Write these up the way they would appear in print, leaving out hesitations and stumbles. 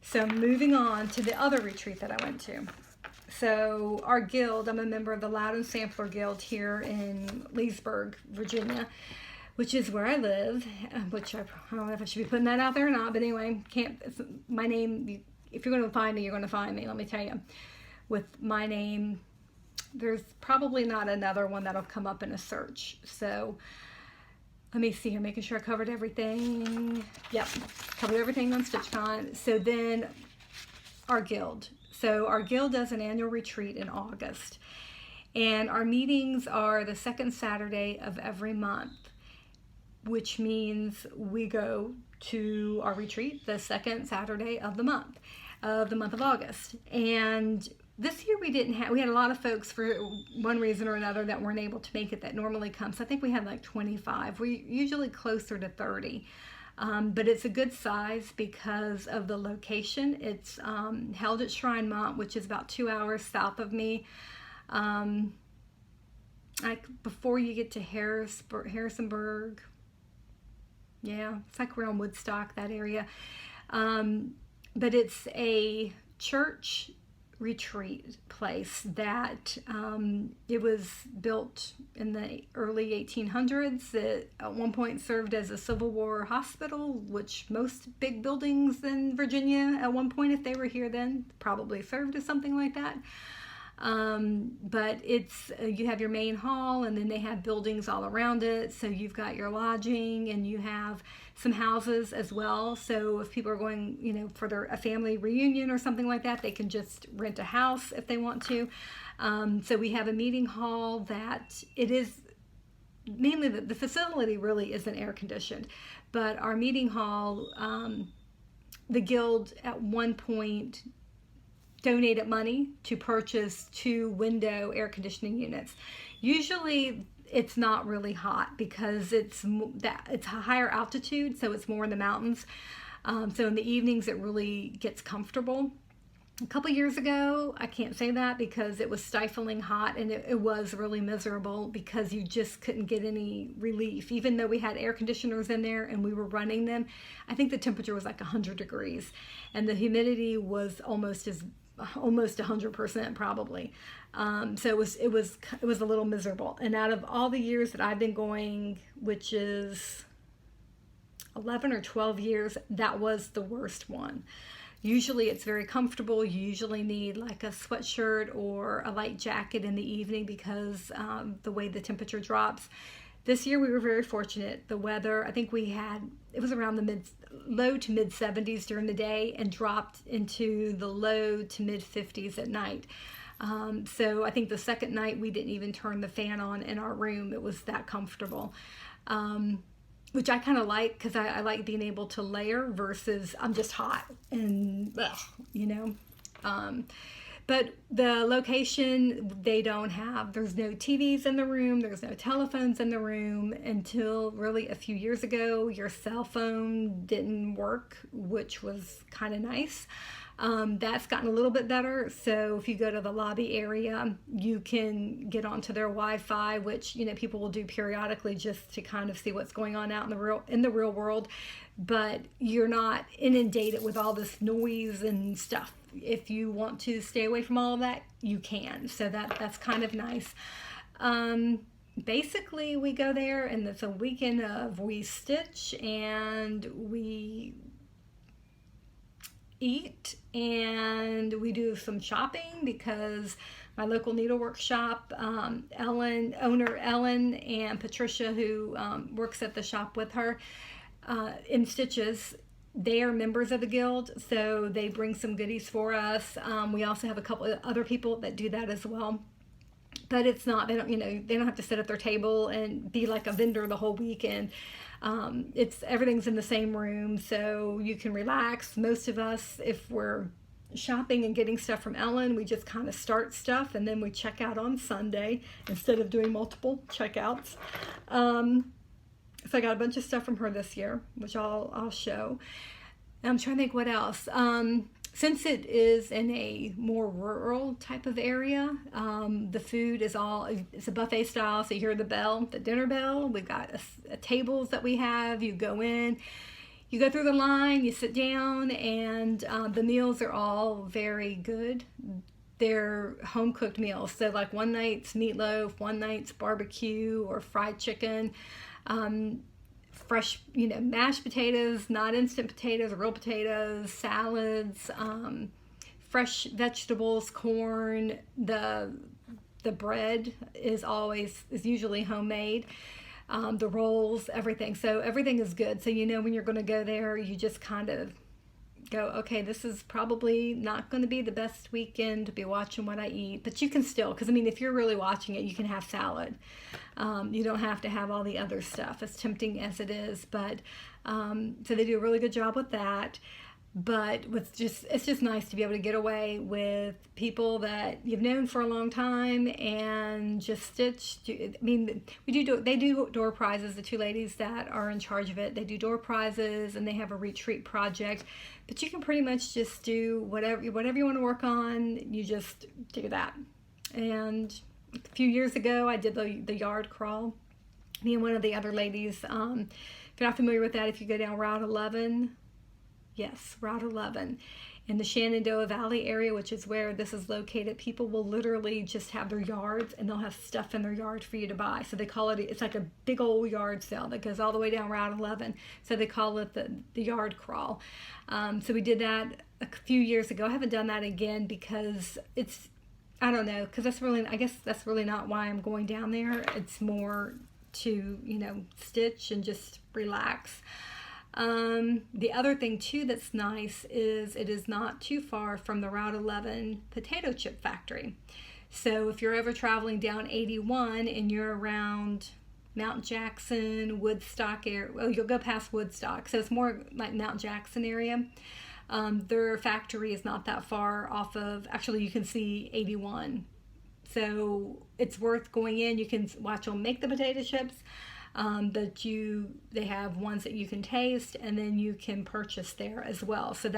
So moving on to the other retreat that I went to. So our guild, I'm a member of the Loudoun Sampler Guild here in Leesburg, Virginia, which is where I live, which I don't know if I should be putting that out there or not, but anyway, it's my name. If you're going to find me, you're going to find me, let me tell you. With my name, there's probably not another one that'll come up in a search. So let me see here, making sure I covered everything. Yep, covered everything on StitchCon. So then our guild. So our guild does an annual retreat in August. And our meetings are the second Saturday of every month, which means we go to our retreat the second Saturday of the month of August. And this year we had a lot of folks for one reason or another that weren't able to make it that normally come. So I think we had like 25. We're usually closer to 30. But it's a good size because of the location. It's held at Shrinemont, which is about 2 hours south of me. Like before you get to Harrisonburg. Yeah, it's like around Woodstock, that area. But it's a church retreat place that it was built in the early 1800s. It at one point served as a Civil War hospital, which most big buildings in Virginia at one point, if they were here then, probably served as something like that. But it's you have your main hall, and then they have buildings all around it. So you've got your lodging, and you have some houses as well. So if people are going, for a family reunion or something like that, they can just rent a house if they want to. So we have a meeting hall that it is mainly the facility really isn't air conditioned, but our meeting hall, the guild at one point donated money to purchase 2 window air conditioning units. Usually it's not really hot because it's a higher altitude, so it's more in the mountains. So in the evenings it really gets comfortable. A couple years ago, I can't say that because it was stifling hot, and it was really miserable because you just couldn't get any relief. Even though we had air conditioners in there and we were running them, I think the temperature was like 100 degrees and the humidity was almost 100% probably. So it was a little miserable. And out of all the years that I've been going, which is 11 or 12 years, that was the worst one. Usually it's very comfortable. You usually need like a sweatshirt or a light jacket in the evening because the way the temperature drops. This year we were very fortunate. The weather, I think it was around the low to mid 70s during the day and dropped into the low to mid 50s at night. So I think the second night we didn't even turn the fan on in our room. It was that comfortable. Which I kind of like because I like being able to layer versus I'm just hot and but the location, there's no TVs in the room, there's no telephones in the room until really a few years ago. Your cell phone didn't work, which was kind of nice. That's gotten a little bit better. So if you go to the lobby area, you can get onto their Wi-Fi, which people will do periodically just to kind of see what's going on out in the real world. But you're not inundated with all this noise and stuff. If you want to stay away from all of that, you can. So that's kind of nice. Basically, we go there and it's a weekend of we stitch and we eat and we do some shopping because my local needlework shop, owner Ellen and Patricia, who works at the shop with her in Stitches, they are members of the guild, so they bring some goodies for us. We also have a couple of other people that do that as well. But it's not, they don't have to sit at their table and be like a vendor the whole weekend. Everything's in the same room, so you can relax. Most of us, if we're shopping and getting stuff from Ellen, we just kind of start stuff and then we check out on Sunday instead of doing multiple checkouts. So I got a bunch of stuff from her this year, which I'll show. I'm trying to think what else. Since it is in a more rural type of area, the food is it's a buffet style. So you hear the bell, the dinner bell. We've got tables that we have. You go in, you go through the line, you sit down, and the meals are all very good. They're home cooked meals. So like one night's meatloaf, one night's barbecue or fried chicken, fresh, mashed potatoes, not instant potatoes, real potatoes, salads, fresh vegetables, corn. The bread is usually homemade. The rolls, everything. So everything is good. So when you're going to go there, you just kind of go, okay, this is probably not going to be the best weekend to be watching what I eat. But you can still, because if you're really watching it, you can have salad. You don't have to have all the other stuff, as tempting as it is. But so they do a really good job with that. But it's just nice to be able to get away with people that you've known for a long time and just stitch. They do door prizes. The two ladies that are in charge of it, they do door prizes, and they have a retreat project. But you can pretty much just do whatever you want to work on. You just do that. And a few years ago, I did the yard crawl. Me and one of the other ladies. If you're not familiar with that, if you go down Route 11. Yes, Route 11 in the Shenandoah Valley area, which is where this is located. People will literally just have their yards, and they'll have stuff in their yard for you to buy. So they call it's like a big old yard sale that goes all the way down Route 11. So they call it the yard crawl. So we did that a few years ago. I haven't done that again because I don't know, because I guess that's really not why I'm going down there. It's more to, stitch and just relax. The other thing too that's nice is it is not too far from the Route 11 potato chip factory. So if you're ever traveling down 81 and you're around Mount Jackson, Woodstock area, well, you'll go past Woodstock, so it's more like Mount Jackson area. Their factory is not that far off of, actually you can see 81. So it's worth going in. You can watch them make the potato chips. They have ones that you can taste, and then you can purchase there as well. So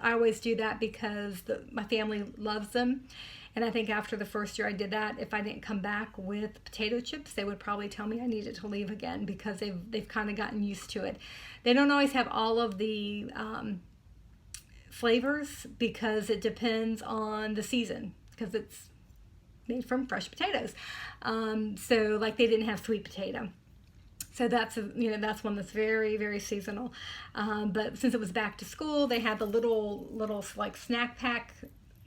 I always do that because my family loves them. And I think after the first year I did that, if I didn't come back with potato chips, they would probably tell me I needed to leave again because they've kind of gotten used to it. They don't always have all of the flavors because it depends on the season, because it's made from fresh potatoes. So like they didn't have sweet potato. So that's one that's very, very seasonal. But since it was back to school, they had the little like snack pack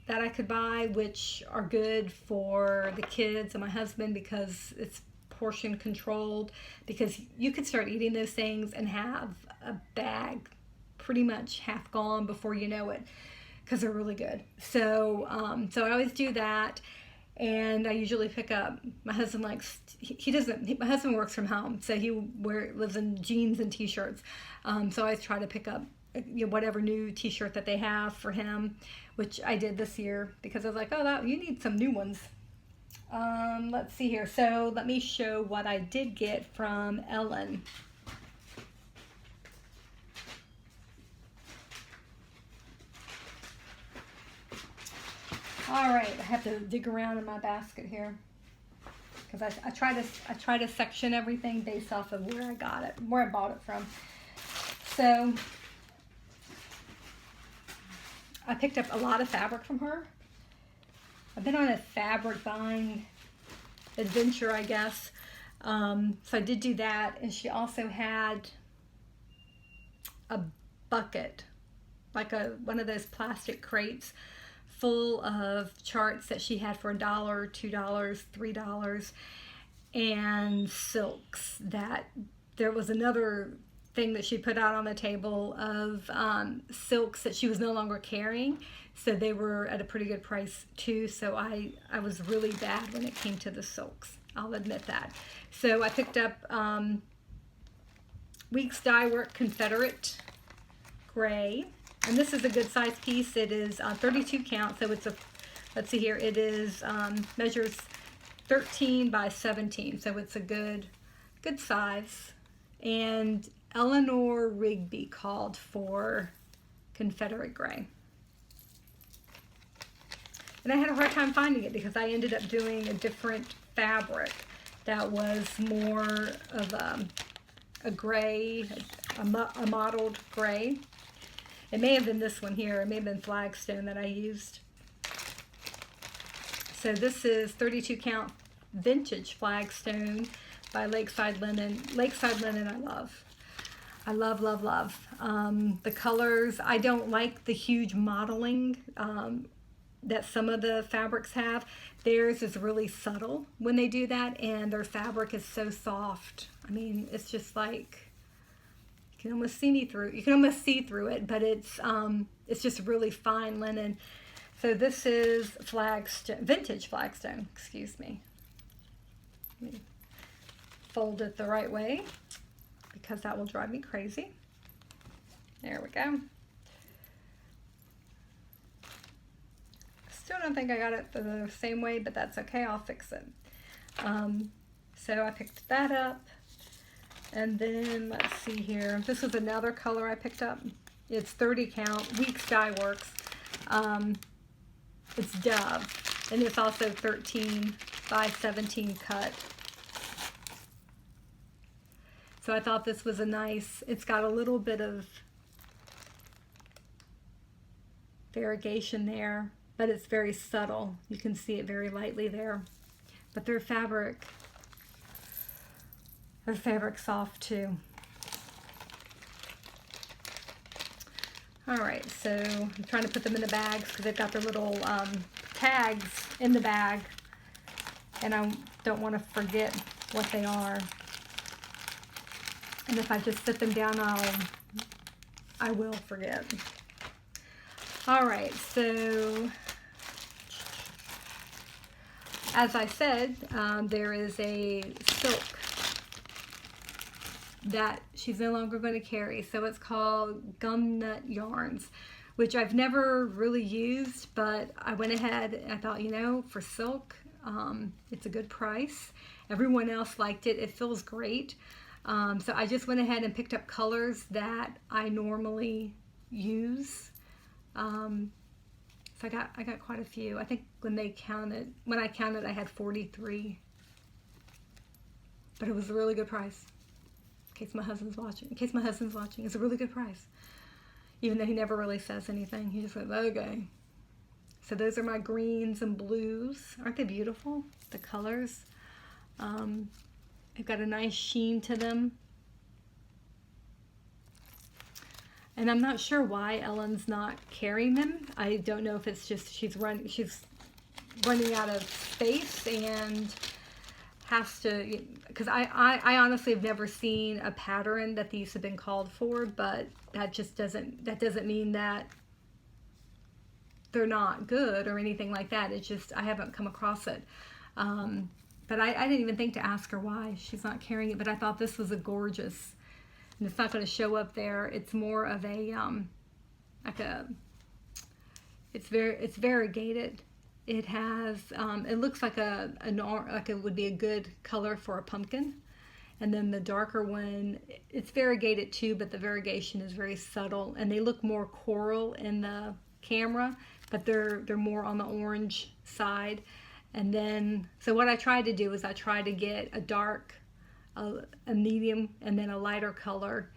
that I could buy, which are good for the kids and my husband because it's portion controlled. Because you could start eating those things and have a bag pretty much half gone before you know it, because they're really good. So I always do that. And I usually pick up, my husband my husband works from home, so he lives in jeans and t-shirts. So I try to pick up whatever new t-shirt that they have for him, which I did this year because I was like, oh, you need some new ones. Let's see here. So let me show what I did get from Ellen. All right, I have to dig around in my basket here because I try to section everything based off of where I bought it from. So I picked up a lot of fabric from her. I've been on a fabric buying adventure, I guess. So I did do that, and she also had a bucket, like one of those plastic crates, full of charts that she had for $1, $2, $3, and silks. That there was another thing that she put out on the table of silks that she was no longer carrying, so they were at a pretty good price too. So I was really bad when it came to the silks, I'll admit that. So I picked up Weeks Dye Work Confederate Gray. And this is a good size piece. It is 32 count, so let's see here, it is, measures 13 by 17, so it's a good size. And Eleanor Rigby called for Confederate Gray. And I had a hard time finding it because I ended up doing a different fabric that was more of a gray, a mottled gray. It may have been this one here. It may have been Flagstone that I used. So this is 32 count vintage Flagstone by Lakeside Linen. Lakeside Linen I love. I love, love, love. The colors, I don't like the huge modeling that some of the fabrics have. Theirs is really subtle when they do that, and their fabric is so soft. I mean, it's just like, you can almost see me through. You can almost see through it, but it's just really fine linen. So this is Flagstone, vintage Flagstone. Excuse me. Let me fold it the right way, because that will drive me crazy. There we go. Still don't think I got it the same way, but that's okay. I'll fix it. So I picked that up. And then let's see here. This is another color I picked up. It's 30 count, Weeks Dye Works. It's Dove, and it's also 13 by 17 cut. So I thought this was a nice, it's got a little bit of variegation there, but it's very subtle. You can see it very lightly there. But their fabric's soft too. All right, so I'm trying to put them in the bags because they've got their little tags in the bag, and I don't want to forget what they are. And if I just sit them down, I will forget. All right, so as I said, there is a silk that she's no longer going to carry. So it's called Gumnut Yarns, which I've never really used, but I went ahead and I thought, you know, for silk, it's a good price. Everyone else liked it. It feels great. So I just went ahead and picked up colors that I normally use. So I got quite a few. I think when I counted, I had 43. But it was a really good price. In case my husband's watching. It's a really good price. Even though he never really says anything. He just goes, okay. So those are my greens and blues. Aren't they beautiful? The colors. They've got a nice sheen to them. And I'm not sure why Ellen's not carrying them. I don't know if it's just she's running out of space and has to, because I honestly have never seen a pattern that these have been called for, but that doesn't mean that they're not good or anything like that. It's just I haven't come across it. But I didn't even think to ask her why she's not carrying it, but I thought this was a gorgeous, and it's not going to show up there. It's more of a it's variegated. It has it looks like it would be a good color for a pumpkin, and then the darker one, it's variegated too, but the variegation is very subtle, and they look more coral in the camera, but they're more on the orange side. And then, so what I tried to do is I tried to get a dark, a medium, and then a lighter color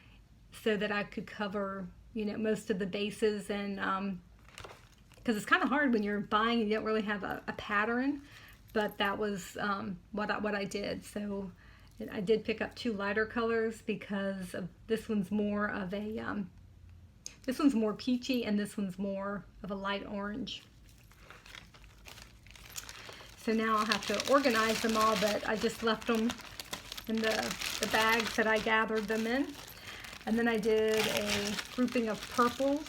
so that I could cover, you know, most of the bases. And because it's kind of hard when you're buying and you don't really have a pattern, but that was what I did. So I did pick up two lighter colors because this one's more of a, this one's more peachy and this one's more of a light orange. So now I'll have to organize them all, but I just left them in the bags that I gathered them in. And then I did a grouping of purples,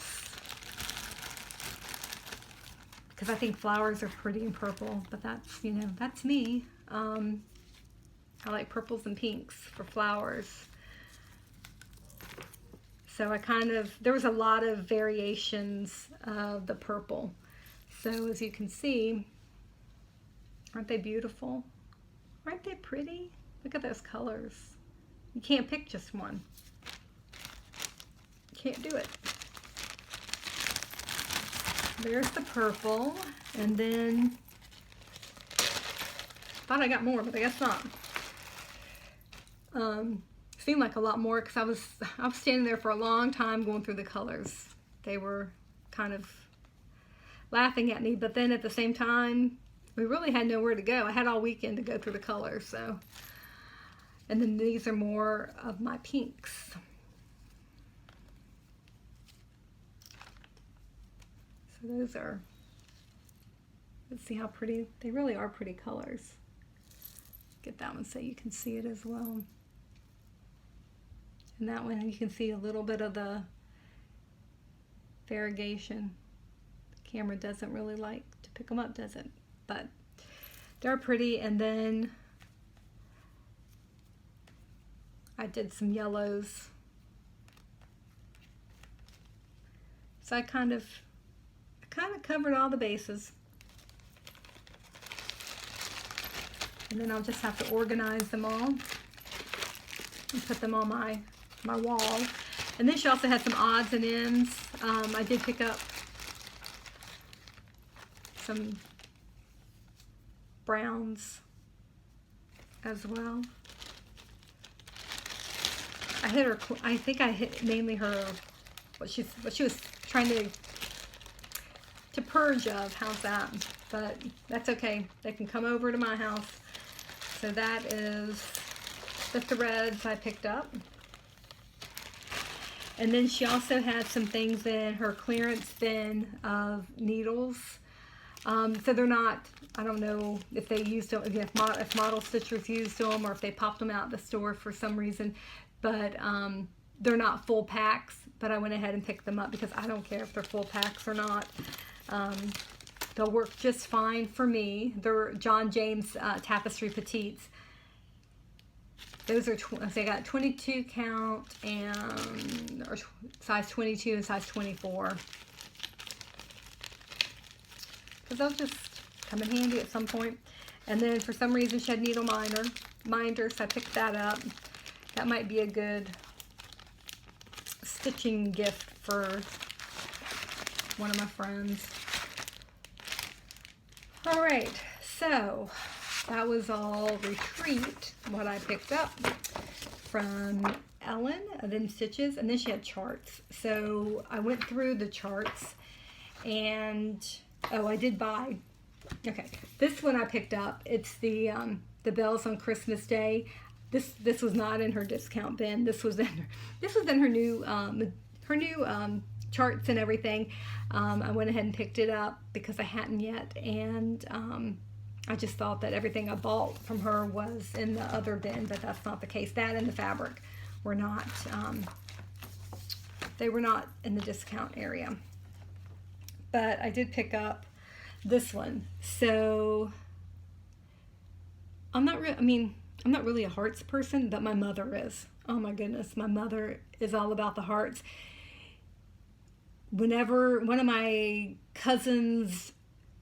because I think flowers are pretty in purple, but that's, you know, that's me. I like purples and pinks for flowers. So there was a lot of variations of the purple. So as you can see, aren't they beautiful? Aren't they pretty? Look at those colors. You can't pick just one. You can't do it. There's the purple, and then thought I got more, but I guess not. So seemed like a lot more because I was standing there for a long time going through the colors. They were kind of laughing at me, but then at the same time, we really had nowhere to go. I had all weekend to go through the colors, so. And then these are more of my pinks. So those are, let's see how pretty, they really are pretty colors. Get that one so you can see it as well. And that one you can see a little bit of the variegation. The camera doesn't really like to pick them up, does it? But they're pretty. And then I did some yellows. So I kind of covered all the bases. And then I'll just have to organize them all and put them on my wall. And then she also had some odds and ends. I did pick up some browns as well. I think I hit mainly her, what she was trying to purge of. How's that? But that's okay. They can come over to my house. So that is the threads I picked up. And then she also had some things in her clearance bin of needles. So they're not, I don't know if they used them, if model stitchers used them or if they popped them out of the store for some reason. But they're not full packs. But I went ahead and picked them up because I don't care if they're full packs or not. They'll work just fine for me. They're John James Tapestry Petites. Those are, I got 22 count and or size 22 and size 24. Because they'll just come in handy at some point. And then for some reason she had needle minders, so I picked that up. That might be a good stitching gift for one of my friends. All right, so that was all Retreat, what I picked up from Ellen, then Stitches, and then she had charts. So I went through the charts, and oh, I did buy. Okay, this one I picked up. It's the Bells on Christmas Day. This was not in her discount bin. This was in her new charts and everything. I went ahead and picked it up because I hadn't yet, and I just thought that everything I bought from her was in the other bin, but that's not the case. That and the fabric were not, they were not in the discount area. But I did pick up this one. So I'm not really a hearts person, but my mother is. Oh my goodness, my mother is all about the hearts. Whenever one of my cousin's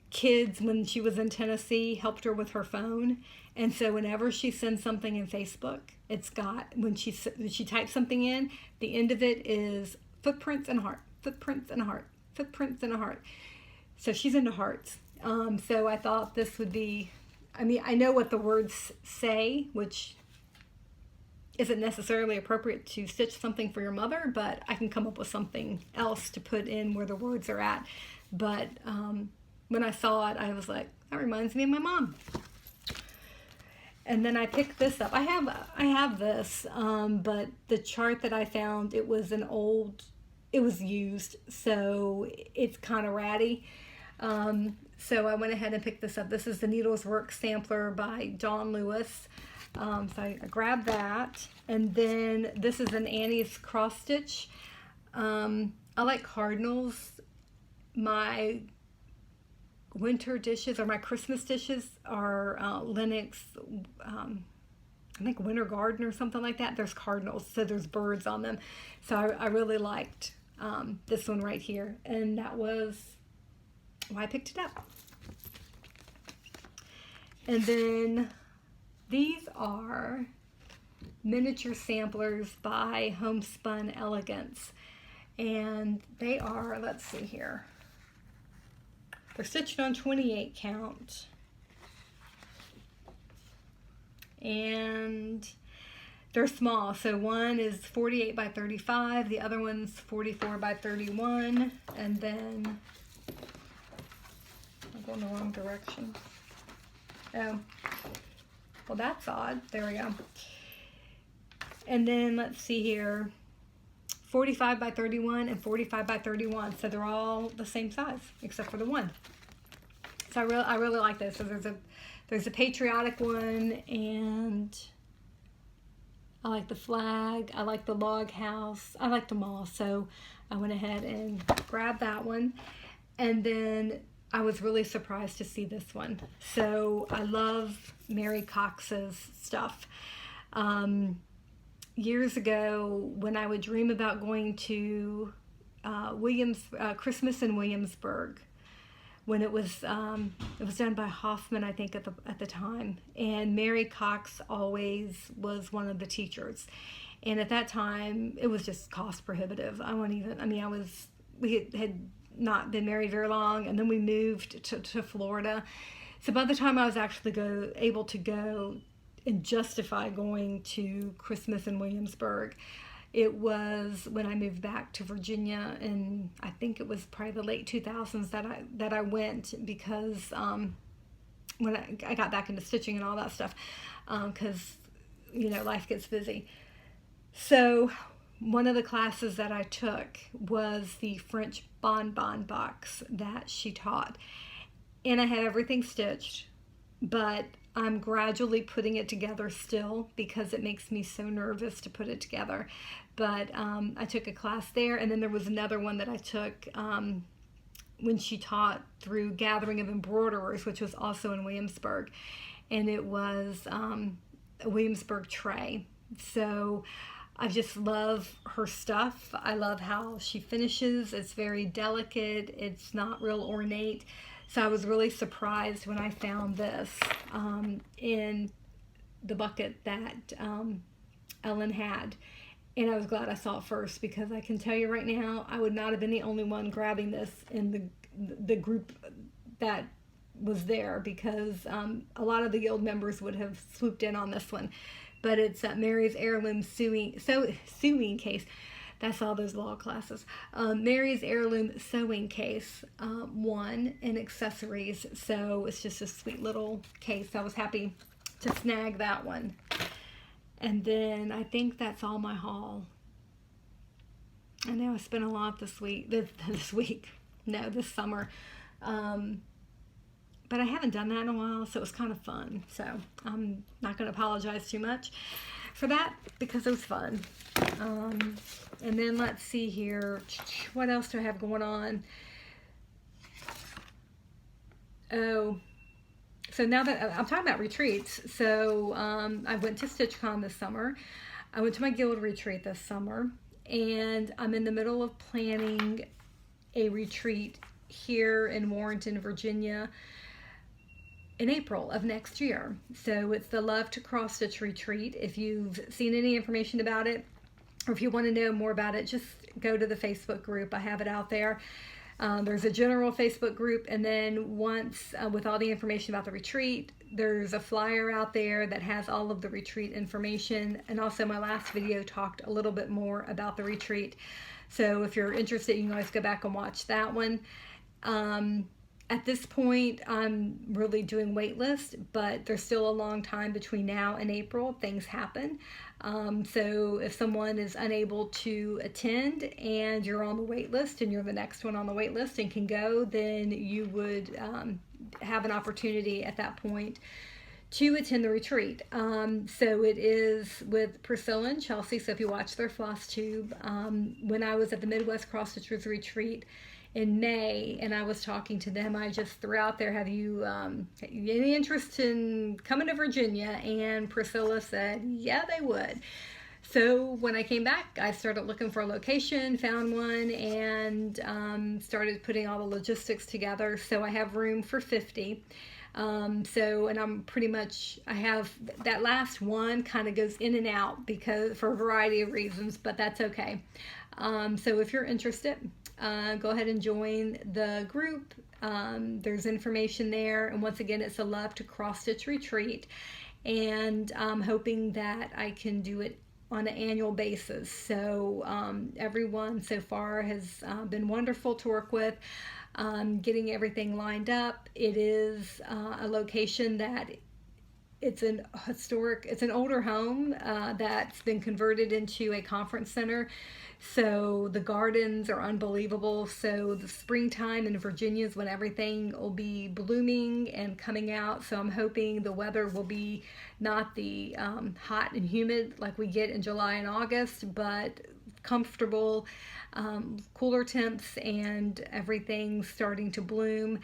kids, when she was in Tennessee, helped her with her phone, and so whenever she sends something in Facebook, it's got, when she types something in, the end of it is footprints and a heart, footprints and a heart, footprints and a heart. So she's into hearts. So I thought this would be, I know what the words say, which isn't necessarily appropriate to stitch something for your mother, but I can come up with something else to put in where the words are at. But when I saw it, I was like, that reminds me of my mom. And then I picked this up. I have this, but the chart that I found, it was used, so it's kind of ratty. So I went ahead and picked this up. This is the Needles Work Sampler by Dawn Lewis. So I grabbed that. And then this is an Annie's cross stitch. I like cardinals. My winter dishes or my Christmas dishes are Lennox, I think Winter Garden or something like that. There's cardinals, so there's birds on them. So I really liked this one right here. And that was why I picked it up. And then these are miniature samplers by Homespun Elegance. And they are, let's see here. They're stitched on 28 count. And they're small. So one is 48 by 35, the other one's 44 by 31, and then I'm going the wrong direction. Oh, well, that's odd. There we go. And then let's see here, 45 by 31 and 45 by 31. So they're all the same size except for the one. So I really like this. So there's a patriotic one, and I like the flag. I like the log house. I like them all. So I went ahead and grabbed that one. And then I was really surprised to see this one. So I love Mary Cox's stuff. Years ago, when I would dream about going to Christmas in Williamsburg, when it was done by Hoffman, I think, at the time, and Mary Cox always was one of the teachers, and at that time it was just cost prohibitive. We had not been married very long, and then we moved to Florida, so by the time I was actually able to go and justify going to Christmas in Williamsburg, it was when I moved back to Virginia, and I think it was probably the late 2000s that I went, because when I got back into stitching and all that stuff, because life gets busy. So one of the classes that I took was the French bonbon box that she taught, and I had everything stitched, but I'm gradually putting it together still because it makes me so nervous to put it together. But I took a class there, and then there was another one that I took when she taught through Gathering of Embroiderers, which was also in Williamsburg, and it was a Williamsburg tray. So I just love her stuff. I love how she finishes. It's very delicate. It's not real ornate. So I was really surprised when I found this in the bucket that Ellen had. And I was glad I saw it first, because I can tell you right now, I would not have been the only one grabbing this in the group that was there, because a lot of the guild members would have swooped in on this one. But it's Mary's Heirloom sewing case. That's all those law classes. Mary's Heirloom Sewing Case, one, and accessories. So it's just a sweet little case. I was happy to snag that one. And then I think that's all my haul. I know I spent a lot this summer. But I haven't done that in a while, so it was kind of fun. So I'm not going to apologize too much for that, because it was fun. And then let's see here. What else do I have going on? Oh, so now that I'm talking about retreats, so I went to StitchCon this summer. I went to my guild retreat this summer, and I'm in the middle of planning a retreat here in Warrenton, Virginia, in April of next year. So it's the Love to Cross Stitch Retreat. If you've seen any information about it, or if you want to know more about it, just go to the Facebook group. I have it out there. There's a general Facebook group, and then once with all the information about the retreat, there's a flyer out there that has all of the retreat information, and also my last video talked a little bit more about the retreat. So if you're interested, you can always go back and watch that one. At this point, I'm really doing wait list, but there's still a long time between now and April. Things happen. So if someone is unable to attend and you're on the wait list and you're the next one on the wait list and can go, then you would have an opportunity at that point to attend the retreat. So it is with Priscilla and Chelsea. So if you watch their FlossTube, when I was at the Midwest Cross Stitchers Retreat in May, and I was talking to them, I just threw out there, have you any interest in coming to Virginia? And Priscilla said, yeah, they would. So when I came back, I started looking for a location, found one, and started putting all the logistics together. So I have room for 50. And I'm pretty much, I have that last one kind of goes in and out because for a variety of reasons, but that's okay. So if you're interested, go ahead and join the group. There's information there. And once again, it's a Love to Cross Stitch Retreat. and I'm hoping that I can do it on an annual basis. So everyone so far has been wonderful to work with. Getting everything lined up. It is a location that it's an older home that's been converted into a conference center. So the gardens are unbelievable. So the springtime in Virginia is when everything will be blooming and coming out. So I'm hoping the weather will be not the hot and humid like we get in July and August, but comfortable, cooler temps, and everything starting to bloom.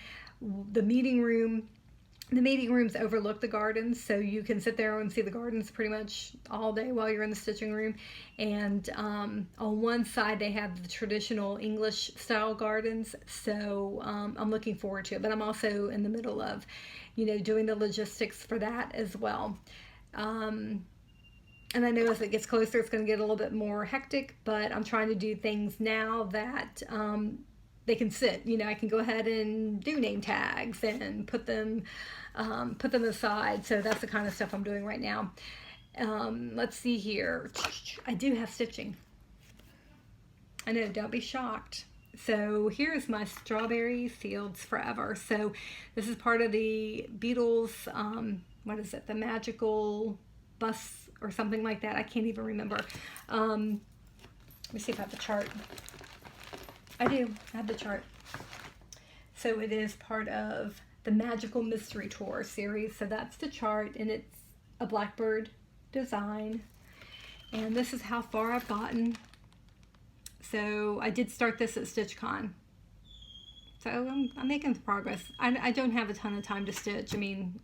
The meeting rooms overlook the gardens, so you can sit there and see the gardens pretty much all day while you're in the stitching room. And on one side they have the traditional English style gardens, so I'm looking forward to it. But I'm also in the middle of, doing the logistics for that as well. And I know as it gets closer, it's going to get a little bit more hectic, but I'm trying to do things now that they can sit. I can go ahead and do name tags and put them aside. So that's the kind of stuff I'm doing right now. Let's see here. I do have stitching. I know, don't be shocked. So here's my Strawberry Fields Forever. So this is part of the Beatles, what is it? The Magical Bus or something like that. I can't even remember. Let me see if I have the chart. I do. I have the chart. So it is part of the Magical Mystery Tour series. So that's the chart, and it's a blackbird design. And this is how far I've gotten. So I did start this at StitchCon. So I'm making progress. I don't have a ton of time to stitch. I mean,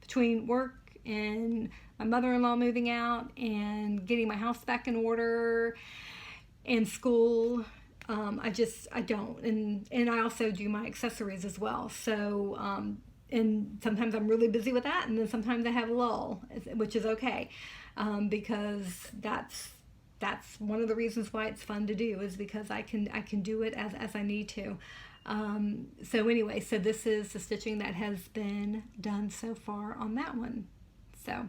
between work and my mother-in-law moving out and getting my house back in order and school, I don't. And I also do my accessories as well. So, and sometimes I'm really busy with that, and then sometimes I have a lull, which is okay, because that's one of the reasons why it's fun to do, is because I can do it as I need to. So anyway, so this is the stitching that has been done so far on that one. So,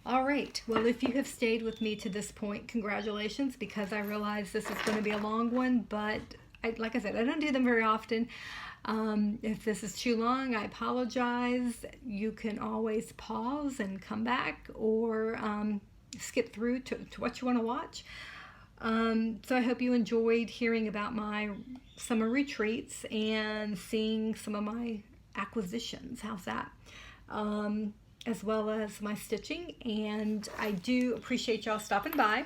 all right. Well, if you have stayed with me to this point, congratulations, because I realize this is going to be a long one, but like I said, I don't do them very often. If this is too long, I apologize. You can always pause and come back, or skip through to what you want to watch. So I hope you enjoyed hearing about my summer retreats and seeing some of my acquisitions. How's that? As well as my stitching. And I do appreciate y'all stopping by.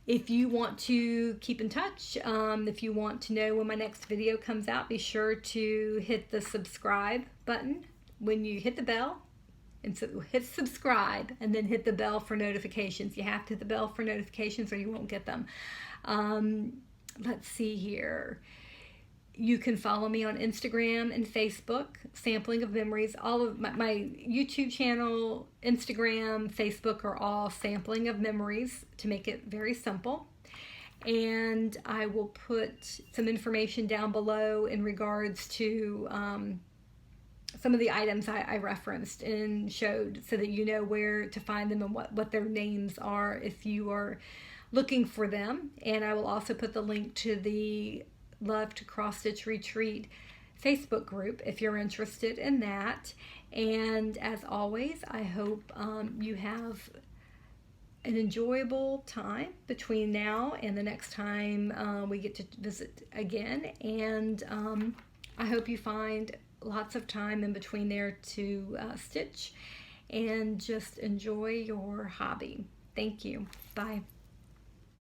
If you want to keep in touch, if you want to know when my next video comes out, be sure to hit the subscribe button. When you hit the bell, and so hit subscribe and then hit the bell for notifications. You have to hit the bell for notifications or you won't get them. Let's see here. You can follow me on Instagram and Facebook, Sampling of Memories. All of my YouTube channel, Instagram, Facebook are all Sampling of Memories, to make it very simple. And I will put some information down below in regards to some of the items I referenced and showed, so that you know where to find them and what their names are if you are looking for them. And I will also put the link to the Love to Cross Stitch Retreat Facebook group if you're interested in that. And as always, I hope you have an enjoyable time between now and the next time we get to visit again. And I hope you find lots of time in between there to stitch and just enjoy your hobby. Thank you. Bye.